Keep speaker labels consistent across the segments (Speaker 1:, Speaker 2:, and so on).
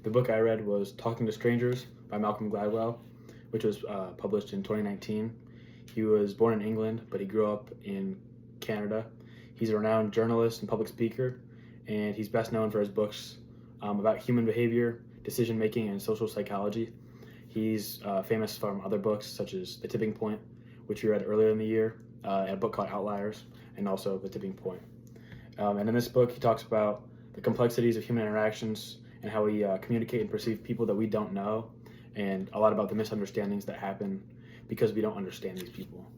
Speaker 1: The book I read was Talking to Strangers by Malcolm Gladwell, which was published in 2019. He was born in England, but he grew up in Canada. He's a renowned journalist and public speaker, and he's best known for his books about human behavior, decision making, and social psychology. He's famous from other books such as The Tipping Point, which we read earlier in the year, and a book called Outliers, and also The Tipping Point. And in this book, he talks about the complexities of human interactions and how we communicate and perceive people that we don't know, and a lot about the misunderstandings that happen because we don't understand these people.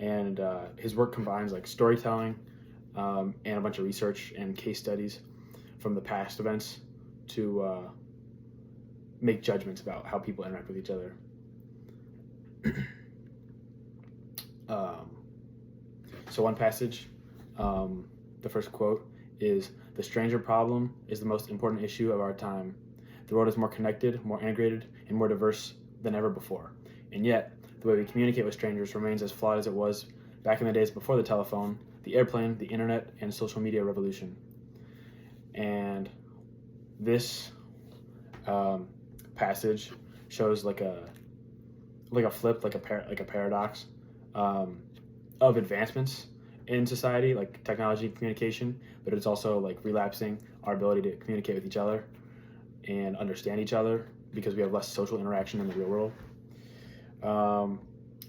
Speaker 1: And his work combines like storytelling and a bunch of research and case studies from the past events to make judgments about how people interact with each other. So one passage, the first quote is, "The stranger problem is the most important issue of our time. The world is more connected, more integrated, and more diverse than ever before. And yet, the way we communicate with strangers remains as flawed as it was back in the days before the telephone, the airplane, the internet, and social media revolution." And this passage shows like a flip, like a paradox of advancements in society, like technology and communication, but it's also like relapsing our ability to communicate with each other and understand each other because we have less social interaction in the real world.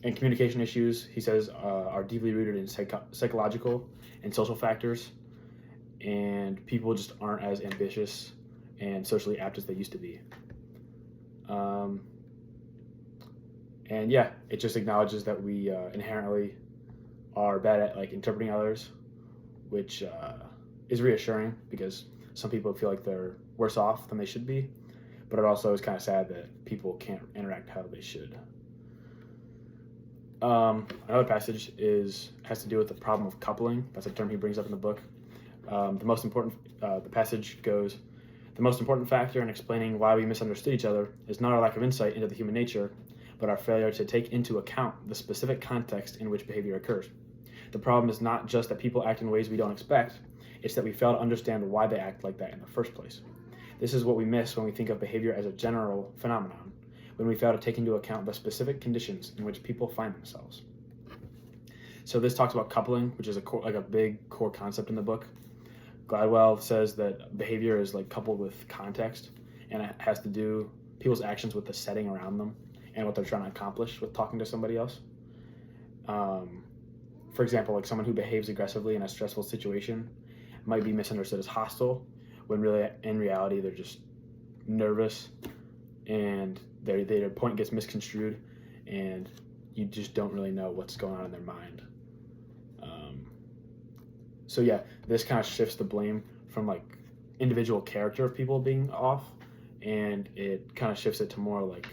Speaker 1: And communication issues, he says, are deeply rooted in psychological and social factors, and people just aren't as ambitious and socially apt as they used to be. And yeah, it just acknowledges that we inherently are bad at like interpreting others, which is reassuring because some people feel like they're worse off than they should be, but it also is kind of sad that people can't interact how they should. Another passage has to do with the problem of coupling. That's a term he brings up in the book. The passage goes, "The most important factor in explaining why we misunderstood each other is not our lack of insight into the human nature, but our failure to take into account the specific context in which behavior occurs. The problem is not just that people act in ways we don't expect, it's that we fail to understand why they act like that in the first place. This is what we miss when we think of behavior as a general phenomenon, when we fail to take into account the specific conditions in which people find themselves." So this talks about coupling, which is a big core concept in the book. Gladwell says that behavior is like coupled with context, and it has to do people's actions with the setting around them and what they're trying to accomplish with talking to somebody else. For example, like someone who behaves aggressively in a stressful situation might be misunderstood as hostile, when really in reality they're just nervous and their point gets misconstrued, and you just don't really know what's going on in their mind. So yeah, this kind of shifts the blame from like individual character of people being off, and it kind of shifts it to more like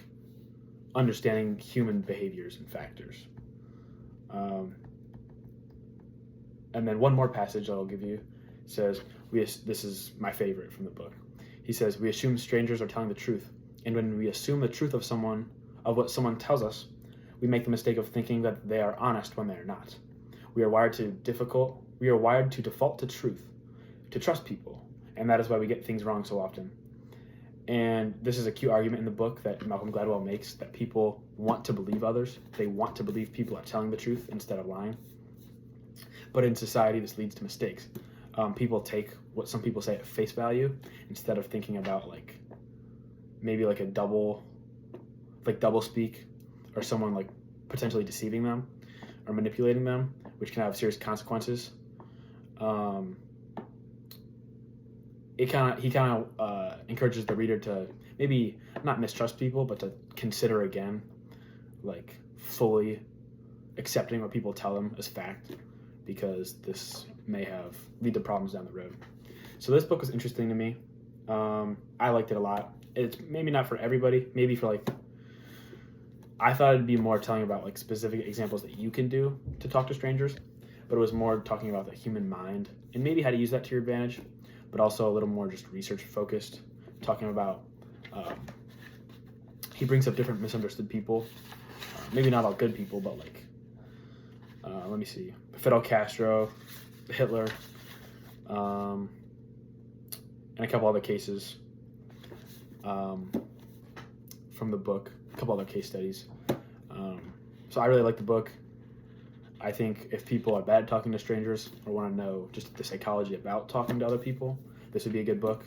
Speaker 1: understanding human behaviors and factors. And then one more passage I'll give you says, this is my favorite from the book. He says, "We assume strangers are telling the truth, and when we assume the truth of what someone tells us, we make the mistake of thinking that they are honest when they are not. We are wired to default to truth, to trust people, and that is why we get things wrong so often." And this is a cute argument in the book that Malcolm Gladwell makes, that people want to believe others. They want to believe people are telling the truth instead of lying. But in society, this leads to mistakes. People take what some people say at face value instead of thinking about like maybe like a double speak, or someone like potentially deceiving them or manipulating them, which can have serious consequences. He kind of encourages the reader to maybe not mistrust people, but to consider again, like fully accepting what people tell them as fact, because this may lead to problems down the road. So this book was interesting to me. I liked it a lot. It's maybe not for everybody. Maybe for like, I thought it'd be more telling about like specific examples that you can do to talk to strangers, but it was more talking about the human mind and maybe how to use that to your advantage, but also a little more just research focused, talking about, he brings up different misunderstood people, maybe not all good people, but like, let me see, Fidel Castro, Hitler, and a couple other cases. from the book, a couple other case studies. So I really like the book. I think if people are bad at talking to strangers or want to know just the psychology about talking to other people, this would be a good book.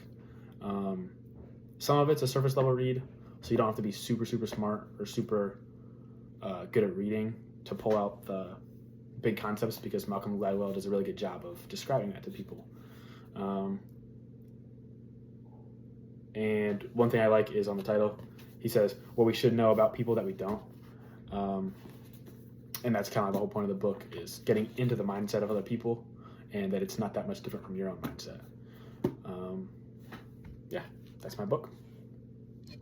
Speaker 1: Some of it's a surface level read, so you don't have to be super, super smart or super good at reading to pull out the big concepts, because Malcolm Gladwell does a really good job of describing that to people. And one thing I like is on the title, he says, what we should know about people that we don't. And that's kind of the whole point of the book, is getting into the mindset of other people, and that it's not that much different from your own mindset. Yeah, that's my book.